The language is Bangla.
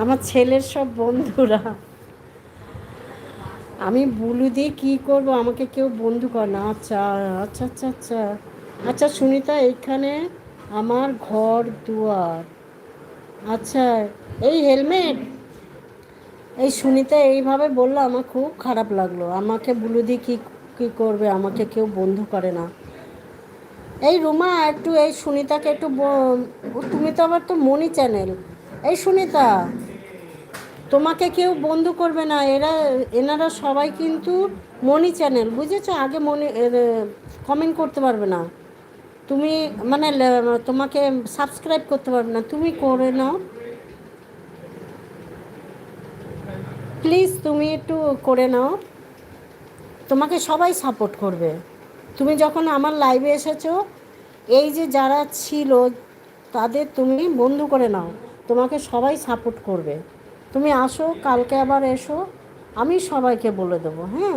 আমার ছেলের সব বন্ধুরা। আমি বুলু দিয়ে কী করবো, আমাকে কেউ বন্ধু করে না। আচ্ছা আচ্ছা আচ্ছা আচ্ছা আচ্ছা সুনিতা, এইখানে আমার ঘর দুয়ার। আচ্ছা, এই হেলমেট। এই সুনিতা এইভাবে বললো, আমার খুব খারাপ লাগলো। আমাকে বুলু দিয়ে কী কী করবে, আমাকে কেউ বন্ধু করে না। এই রুমা, একটু এই সুনিতাকে একটু তুমি তো আবার তো মনি চ্যানেল। এই সুনিতা, তোমাকে কেউ বন্ধু করবে না, এনারা সবাই কিন্তু মনি চ্যানেল, বুঝেছো? আগে মনি কমেন্ট করতে পারবে না তুমি, মানে তোমাকে সাবস্ক্রাইব করতে পারবে না, তুমি করে নাও প্লিজ, তুমি একটু করে নাও, তোমাকে সবাই সাপোর্ট করবে। তুমি যখন আমার লাইভে এসেছো, এই যে যারা ছিল তাদের তুমি বন্ধু করে নাও, তোমাকে সবাই সাপোর্ট করবে। তুমি আসো, কালকে আবার এসো, আমি সবাইকে বলে দেবো, হ্যাঁ।